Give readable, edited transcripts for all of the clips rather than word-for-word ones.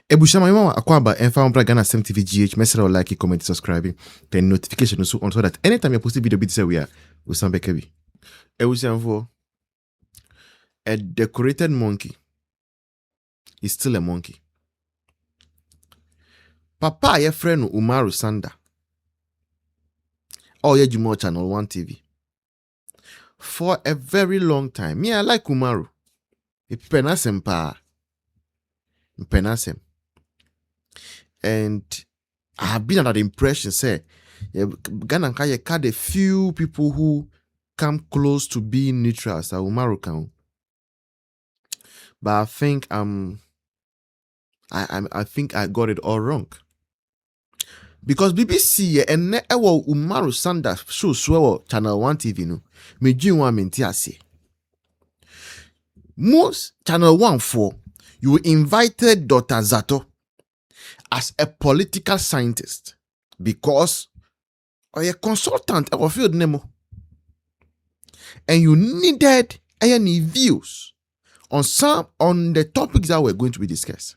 Ebushama yoma akwaba enfa mbra Ghana Sem TV GH mesra like, comment, subscribing, then notification so on so that anytime you post a video, say we are Usambe Kebi. Ebushama a decorated monkey is still a monkey. Papa your friend Umaru Sanda. Oh yeah, Jumo Channel 1 TV. For a very long time. Me, I like Umaru. Penasem pa. Penasem. And I have been under the impression, say, Ghana Kaya had a few people who come close to being neutral as Umaru can. But I think I think I got it all wrong. Because BBC and Umaru Sanda show Channel 1 TV no. Me jinwa menti ase. Most Channel 1 for you invited Dr Zaato as a political scientist because or a consultant of field nemo. And you needed any views on the topics that were going to be discussed.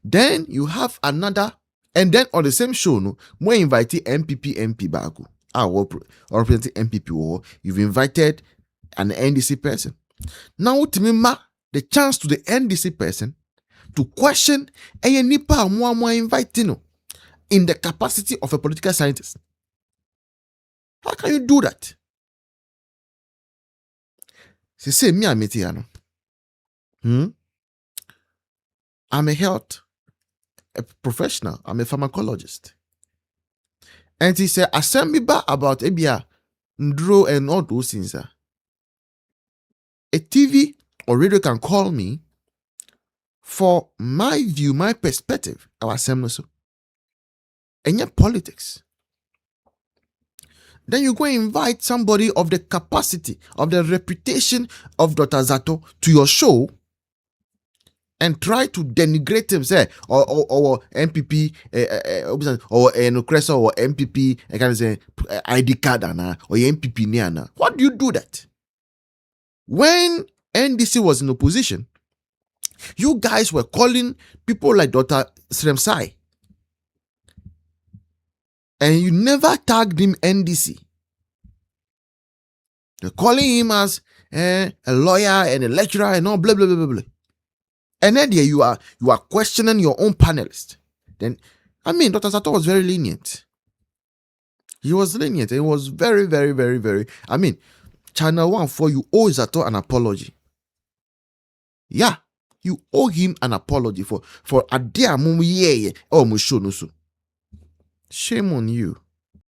Then you have another, and then on the same show, no, more invited MP Bagu. Or representing MPP or you've invited an NDC person. Now to me the chance to the NDC person to question a nipa more inviting in the capacity of a political scientist. How can you do that? Say me I'm a health professional. I'm a pharmacologist. And he said, assembly about Ebia, Ndro and all those things. A TV or radio can call me for my view, my perspective. Our assembly so. And your politics. Then you go invite somebody of the capacity, of the reputation of Dr. Zaato to your show and try to denigrate him, say, or MPP, or Nokrasa, or MPP, I can say ID card, or MPP Niana. What do you do that? When NDC was in opposition, you guys were calling people like Dr. Sremsai, and you never tagged him NDC. You're calling him as a lawyer and a lecturer and all blah blah blah blah blah. And then there you are questioning your own panelist. Then, I mean, Dr. Zaato was very lenient. He was lenient. And it was very, very, very, very. I mean, Channel 1 for you owe Zaato an apology. Yeah, you owe him an apology for a dear mum oh mushonusu. Shame on you.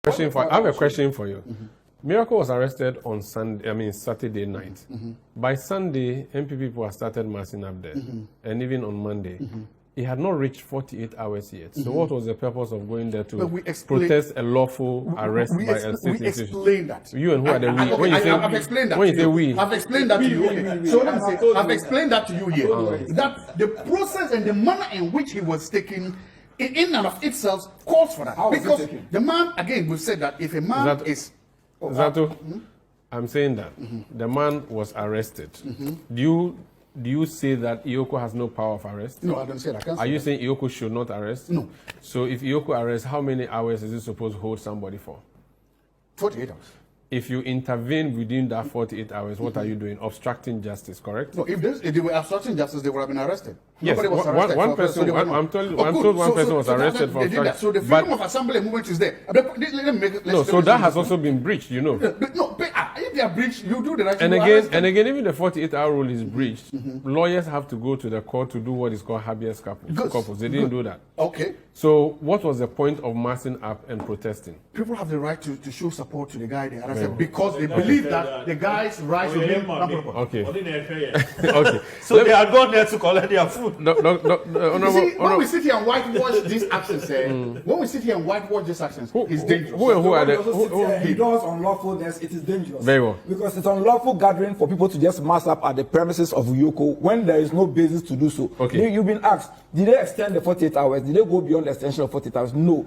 I have a question for you. Mm-hmm. Miracle was arrested on Saturday night. Mm-hmm. By Sunday, MP people have started massing up there. Mm-hmm. And even on Monday. Mm-hmm. It had not reached 48 hours yet. So what was the purpose of going there to protest a lawful arrest by a state institution? We explained that. You and who are the we? I've explained that. When you say we, I've explained that to you. So let me say, I've explained that to you here. That the process and the manner in which he was taken in and of itself calls for that. Because the man, again, we've said that if a man is... Zaato, I'm saying that the man was arrested. Do you say that Ioko has no power of arrest? No, I don't say that. Are you saying Ioko should not arrest? No. So if Ioko arrests, how many hours is he supposed to hold somebody for? 48 hours. If you intervene within that 48 hours, what are you doing? Obstructing justice, correct? No, if they were obstructing justice, they would have been arrested. Yes, nobody was arrested. One person, I'm told one person was arrested for obstructing. So the freedom of assembly movement is there. No, so that has also been breached, you know. No, if they are breached, you do the right thing. And again, even the 48-hour rule is breached. Lawyers have to go to the court to do what is called habeas corpus. They didn't do that. Okay. So what was the point of massing up and protesting? People have the right to show support to the guy they arrested because they believe that the guy's right to be unprovoked. Okay. Okay. So they are gone there to collect their food. When we sit here and whitewash these actions, it's dangerous. Who are they? Endorse unlawfulness, it is dangerous. Very well. Because it's unlawful gathering for people to just mass up at the premises of Ioko when there is no basis to do so. Okay. You've been asked, Did they extend the 48 hours? Did they go beyond the extension of 48 hours? No.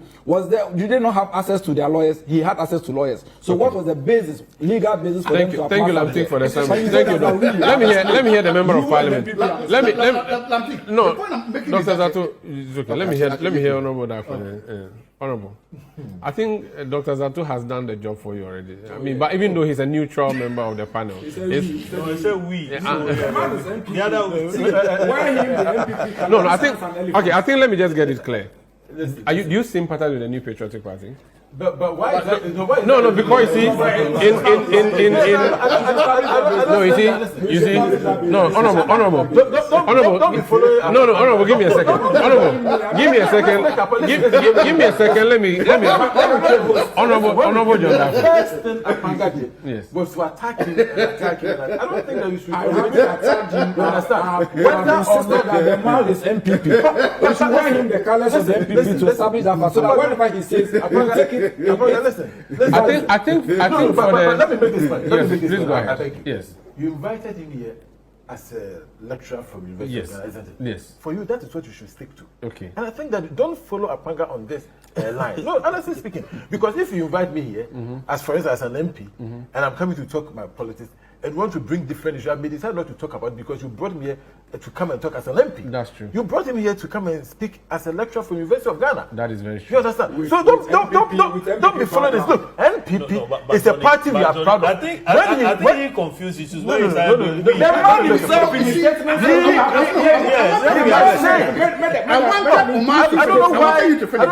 Did they not have access to their lawyers? He had access to lawyers. So what was the basis, legal basis for them to Thank you, Lamtik, for the summary. Thank you, Doctor. Let me hear the member of parliament. No, Dr. Zaato, it's okay. Let me hear Honorable Dafa. Honorable, I think Dr. Zaato has done the job for you already. I mean, but even though he's a neutral member of the panel, it's a we. The other way. No, I think. Okay, I think let me just get it clear. Do you sympathize with the New Patriotic Party? But why is that? No, because you see, you see, no, honorable, honorable, give me a second, give me a second, let me, honorable John. First thing Apanga did was to attack him. I don't think that you should attack him. You understand? Whether or not the man is MPP, you should wear him the colors of the MPP to establish that. So that whenever he says, Apanga take it. Listen. I think for the. Let me make this point. Please go ahead. Yes. You invited him here as a lecturer from University of Ghana, isn't it? Yes. For you, that is what you should stick to. Okay. And I think that don't follow Apanga on this line. No, honestly speaking, because if you invite me here, as for instance, as an MP, and I'm coming to talk about politics, and want to bring different issues, I may decide not to talk about it because you brought me here to come and talk as an MP. That's true. You brought him here to come and speak as a lecturer from University of Ghana. That is very true. You understand? So don't be following this. Look, NPP is a party we are proud of. I think he confused issues. The man himself in his statement. I don't know why you to finish.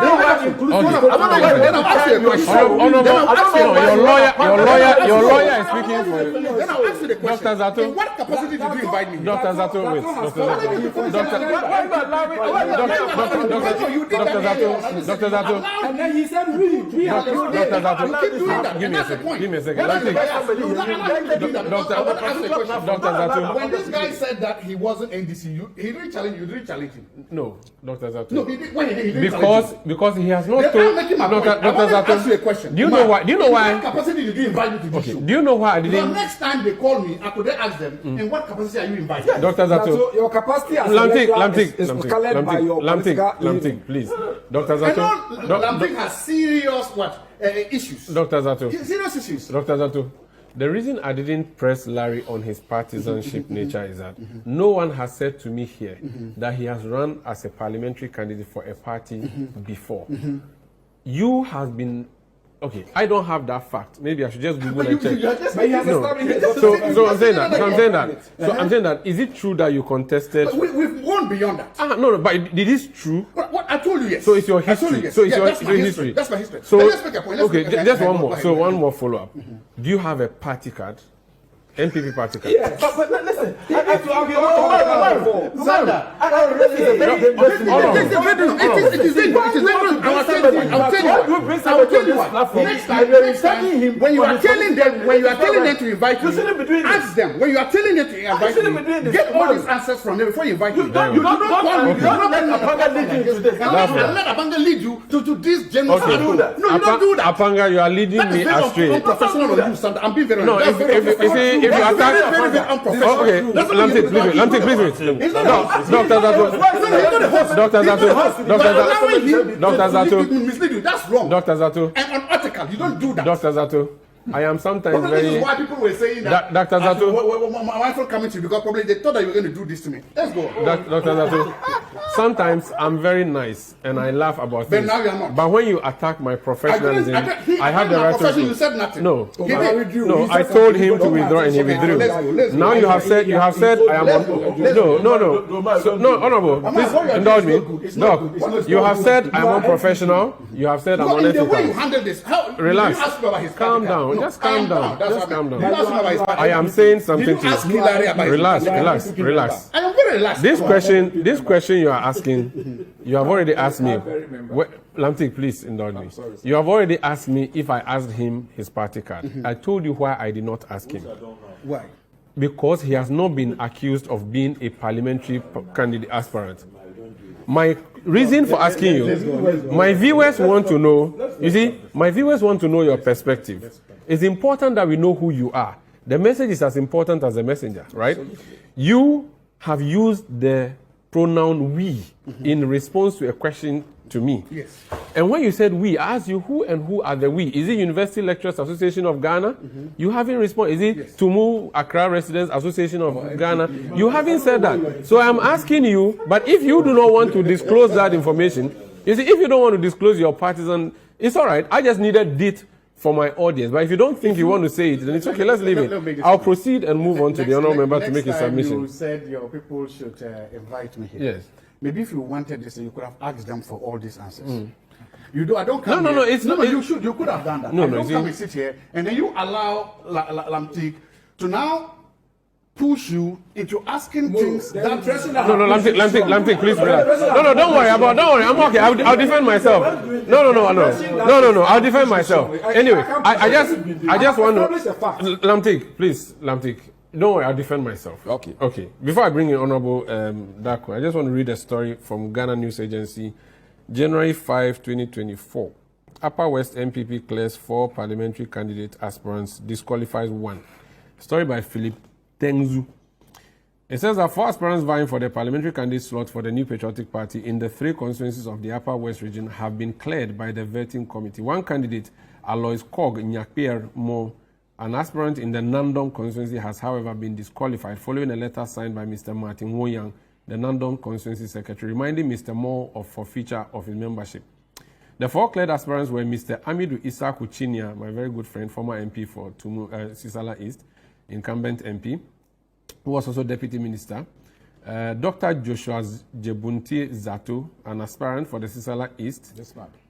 Your lawyer is speaking for you. Then I'll ask you the question. Dr. Zaato. In what capacity did you invite me? Dr. Zaato, wait. Dr. Zaato. And then he said, we have Dr. Zaato. Give me a second. Dr. Zaato. When this guy said that he wasn't NDC, he didn't challenge you. Didn't challenge him. No, Dr. Zaato. No, he didn't challenge you. Because he has not They're told. making my point. Dr. I want to Zaato. ask you a question. Do you know why? In what capacity did you invite me to this show? Do you know why I The didn't? next time they call me, I could then ask them, in what capacity are you invited? Dr. Zaato. So your capacity as a lecturer is colored by your political Lamtik, please. Dr. Zaato. Lamtik has serious issues. Dr. Zaato. Serious issues. Dr. Zaato. The reason I didn't press Larry on his partisanship nature is that no one has said to me here that he has run as a parliamentary candidate for a party before. You have been. Okay, I don't have that fact. Maybe I should just Google and check. But he has established So I'm saying that. So I'm saying that. Is it true that you contested? But we've gone beyond that. No. But it is true. What I told you, yes. So it's your I told history. you, yes. So it's Yeah, your that's my history. That's my history. So let's make a point. Okay, just one more. So one more follow up. Do you have a party card? NPP party card? Yes. But listen, I have to argue. When you are telling them to invite you, ask them. When you are telling them to invite you, get all these answers from them before you invite you. You don't let Apanga lead you to this general. No, you don't do that. Apanga, you are leading me astray. Unprofessional of you, Sandra. I'm being very No, honest. if you attack, okay, Lamtik, please wait. Dr. Zaato. That's wrong. Dr. Zaato. And unethical. You don't do that. Dr. Zaato. I am sometimes Probably this very. is why people were saying that. Dr. Zaato. My wife will come to you because probably they thought that you were going to do this to me. Let's go. Dr. Zaato. Sometimes I'm very nice and I laugh about things. But now you're not. But when you attack my professionalism, I have the right to. You said nothing. No. He did. No, I told him to withdraw and he withdrew. Now you have said I am on. No. So, no, honorable. Please indulge me. Doc, you have said I'm unprofessional. You have said I'm unethical. The way you handle this, relax. Calm down. Just calm down. Just calm down. I am saying something to you. Relax. I am very relaxed. This question you are asking, you have already asked me. Lamtik, please indulge me. You have already asked me if I asked him his party card. I told you why I did not ask him. Why? Because he has not been accused of being a parliamentary candidate aspirant. My reason for asking you, my viewers want to know, you see, my viewers want to know your perspective. It's important that we know who you are. The message is as important as the messenger, right? You have used the pronoun we in response to a question to me. Yes. And when you said we, I asked you who and who are the we? Is it University Lecturers Association of Ghana? You haven't responded. Is it Tumu Accra Residents Association of Ghana? You haven't said that. So I'm asking you, but if you do not want to disclose that information, you see, if you don't want to disclose your partisan, it's all right. I just needed it for my audience. But if you don't think you want to say it, then it's okay. Let's leave it. I'll proceed and move on to the honorable member to make his submission. You said your people should invite me here. Yes. Maybe if you wanted this, you could have asked them for all these answers. You do. I don't come. No. Here. It's not. You should. You could have done that. No. Don't come and sit here, and then you allow Lamtik to now push you into asking things that. No, Lamtik, please relax. No, don't worry. I'm okay. I'll defend myself. No. I'll defend myself. Anyway, I just want to. Lamtik, please, Lamtik. Don't worry, I'll defend myself. Okay. Before I bring in Honorable Dako, I just want to read a story from Ghana News Agency, January 5, 2024. Upper West MPP clears 4 parliamentary candidate aspirants, disqualifies 1. Story by Philip Tengzu. It says that 4 aspirants vying for the parliamentary candidate slot for the New Patriotic Party in the 3 constituencies of the Upper West region have been cleared by the vetting committee. 1 candidate, Alois Kog Nyakpier Mo, an aspirant in the Nandong constituency, has, however, been disqualified following a letter signed by Mr. Martin Woyang, the Nandong constituency secretary, reminding Mr. Moore of forfeiture of his membership. The 4 cleared aspirants were Mr. Amidu Issa Kuchinia, my very good friend, former MP for Sisala East, incumbent MP, who was also deputy minister. Dr. Joshua Jebunti Zaato, an aspirant for the Sisala East.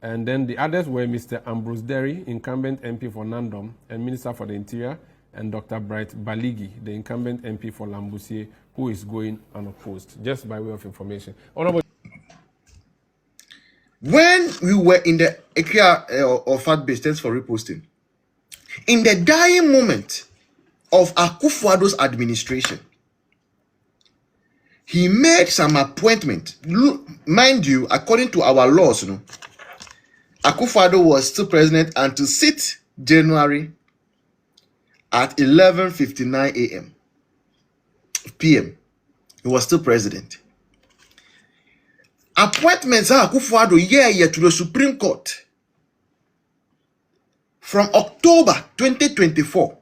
And then the others were Mr. Ambrose Derry, incumbent MP for Nandom and Minister for the Interior, and Dr. Bright Baligi, the incumbent MP for Lambusie, who is going unopposed, just by way of information. Honorable. When we were in the area of fact-based, thanks for reposting, in the dying moment of Akufo-Addo's administration, he made some appointment. Mind you, according to our laws, Akufo-Addo was still president until 6th January at 11:59 a.m. p.m. He was still president. Appointments are Akufo-Addo year to the Supreme Court from October 2024.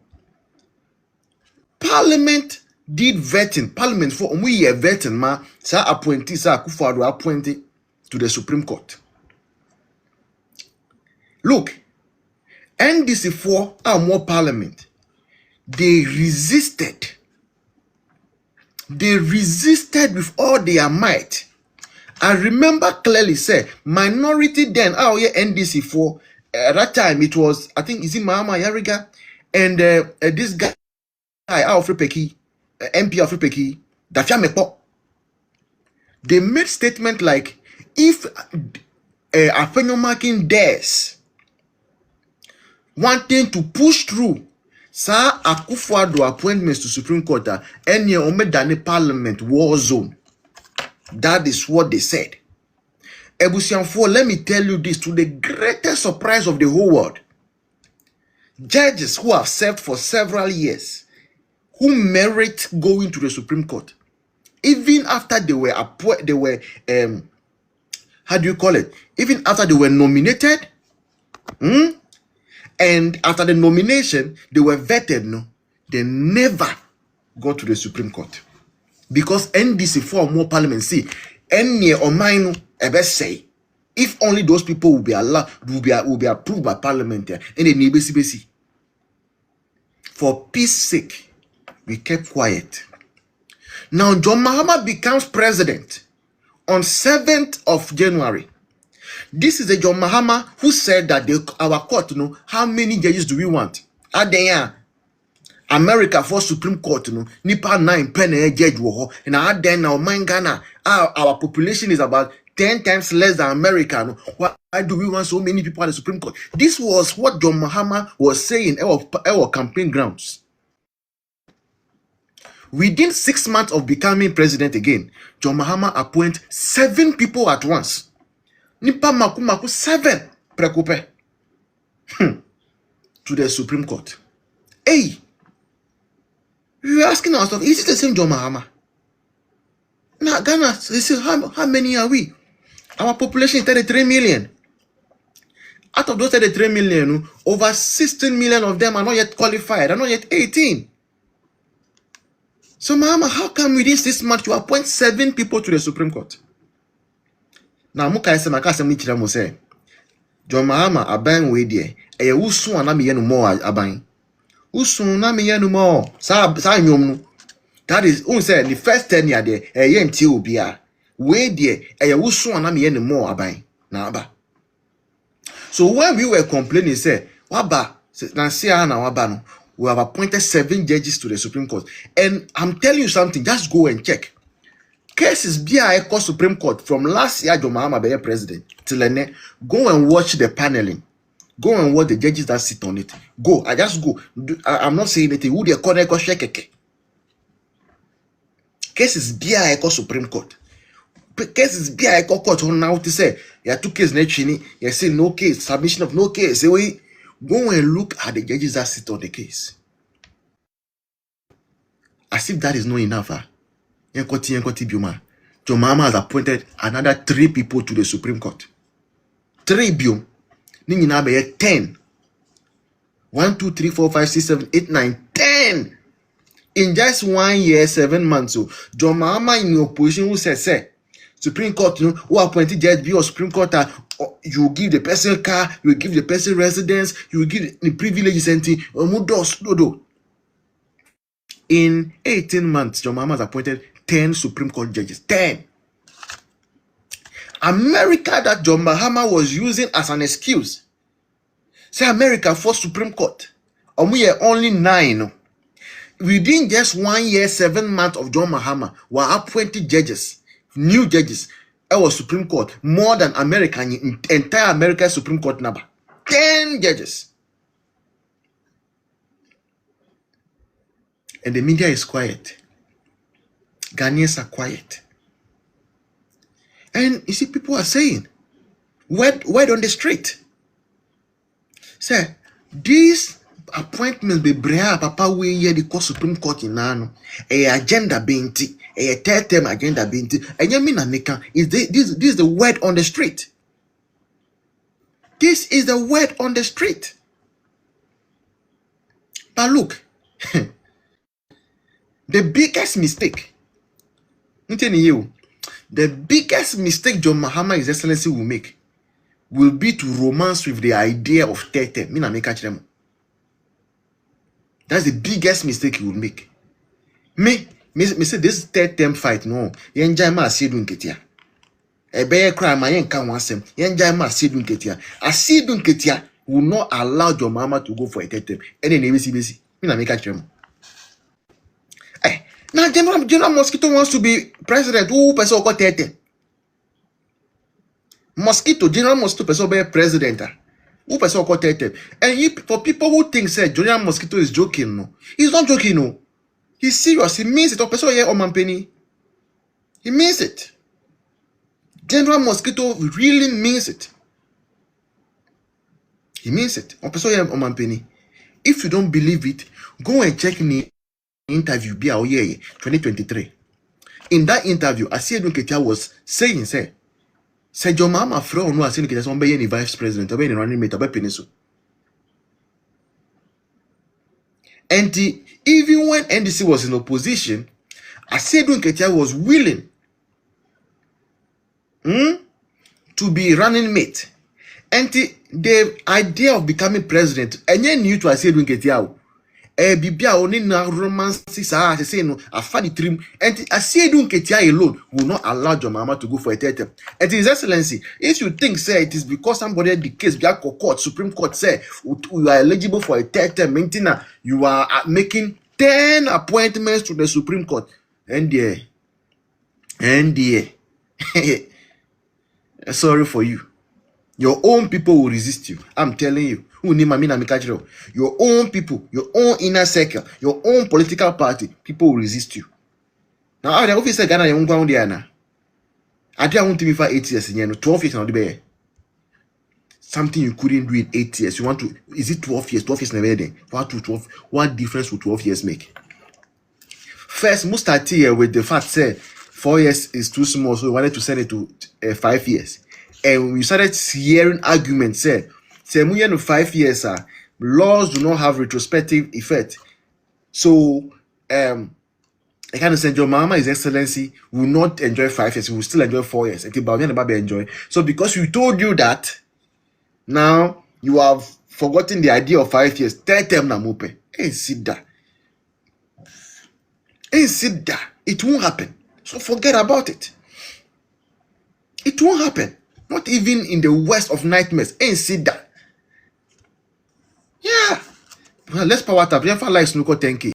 Parliament did vetting. Parliament for year vetting ma sa appointee sa Akufo-Addo appointed to the Supreme Court. Look, NDC4 are more parliament. They resisted. They resisted with all their might. I remember clearly say minority then NDC4 at that time it was, I think, is it Mahama Yariga and this guy Afripeki, MP Afripeki, Dafiamepo. They made statement like if Afenomakin dares wanting to push through Sir Akufo-Addo appointments to Supreme Court any Omedane Parliament war zone. That is what they said. Ebusianfo, let me tell you this, to the greatest surprise of the whole world. Judges who have served for several years, who merit going to the Supreme Court, even after they were how do you call it? Even after they were nominated, and after the nomination, they were vetted, they never got to the Supreme Court. Because NDC4 more parliament, see, any or mine ever say, if only those people will be allowed, will be approved by parliament, and the NBC. For peace sake, we kept quiet. Now, John Mahama becomes president on 7th of January. This is a John Mahama who said that our court, how many judges do we want? America for Supreme Court, Nipa 9 penny judge and now Ghana, our population is about 10 times less than America. Why do we want so many people at the Supreme Court? This was what John Mahama was saying in our campaign grounds. Within 6 months of becoming president again, John Mahama appointed 7 people at once. Nipa maku 7 prekupe to the Supreme Court. Hey, you're asking ourselves, is it the same John Mahama? Now, Ghana, they say, how many are we? Our population is 33 million. Out of those 33 million, over 16 million of them are not yet qualified, are not yet 18. So, Mahama, how come within 6 months you appoint 7 people to the Supreme Court? Now, Muka say, John Mahama, aban we dear, a usu anami yenu more aban. Usu nami yenu more. Sa nyomnu. That is, say the first 10 year there, a yen ti ubia. We dear, a usu anami yenu more aban. Na aba. So when we were complaining, say, waba, nansia na wabano, we have appointed 7 judges to the Supreme Court. And I'm telling you something, just go and check. Cases BI Supreme Court from last year, John Mahama be president till then. Go and watch the paneling. Go and watch the judges that sit on it. Go. I just go. I'm not saying anything. Who they call shake. Cases BI Supreme Court. Cases BI court on now to say you 2 cases nechini. You say no case, submission of no case. Say go and look at the judges that sit on the case. As if that is not enough. Yankoti Bioma. John Mahama has appointed another 3 people to the Supreme Court. 3 biom. Nina be 10. 1, 2, 3, 4, 5, 6, 7, 8, 9, 10. In just 1 year, 7 months. So John Mahama in the opposition who says, say, Supreme Court, who appointed judge be or Supreme Court, you give the person car, you give the person residence, you give the privileges and thing. In 18 months, John Mahama has appointed 10 Supreme Court judges. 10. America that John Mahama was using as an excuse. Say America for Supreme Court. And we are only 9. Within just 1 year, 7 months of John Mahama, were appointed judges, new judges. Our Supreme Court, more than America, entire America Supreme Court number. 10 judges. And the media is quiet. Ghanaians are quiet. And you see, people are saying, word on the street. Say, these appointments be brea papa we here the Supreme Court in Nano. A agenda binti, a 3rd-term agenda binti. And you mean Anika, this is the word on the street. This is the word on the street. But look, the biggest mistake, the biggest mistake John Mahama, His Excellency, will make will be to romance with the idea of 3rd term. That's the biggest mistake he will make. Me say this 3rd term fight, no. Yenjai ma asidun ketia. Ebe cry ma yen kan wansem. Yenjai ma asidun ketia. Asidun ketia will not allow John Mahama to go for a 3rd term. And then basi. Me na make a now, General Mosquito wants to be president. Who person got 3rd? Mosquito, General Mosquito person be president. Who person got 3rd? And for people who think say General Mosquito is joking, no, he's not joking, no. He's serious. He means it. Person here on penny. He means it. General Mosquito really means it. He means it. Person here on penny. If you don't believe it, go and check me. Interview be our year 2023. In that interview, Asiedu Ketia was saying, say John Mahama Fro no Asiedu Ketia be any vice president, be any running mate, be penisu. And even when NDC was in opposition, Asiedu Ketia was willing to be running mate. And the idea of becoming president, and then new to Asiedu Ketia. Bibia only na romance say no afadi trim and Asiedu Ketia alone will not allow John Mahama to go for a 3rd term. And His Excellency, if you think say it is because somebody the case court, Supreme Court say you are eligible for a 3rd term, maintainer, you are making 10 appointments to the Supreme Court. And sorry for you. Your own people will resist you. I'm telling you. Your own people, your own inner circle, your own political party, people will resist you. Now, the officer Ghana, you won't go there now. I don't want to be for 8 years in 12 years. Now, the something you couldn't do in 8 years. You want to? Is it 12 years? 12 years never there. What difference would 12 years make? First, must start here with the fact say 4 years is too small, so we wanted to send it to 5 years. And we started hearing arguments say we 5 years, laws do not have retrospective effect. So I can say your mama, His Excellency, will not enjoy 5 years, he will still enjoy 4 years. Enjoy. So because we told you that, now you have forgotten the idea of 5 years. Third term na mope. Sit that. It won't happen. So forget about it. It won't happen. Not even in the worst of nightmares. Sit that. Yeah. Well, let's power tap. Jennifer likes Snooker 10K.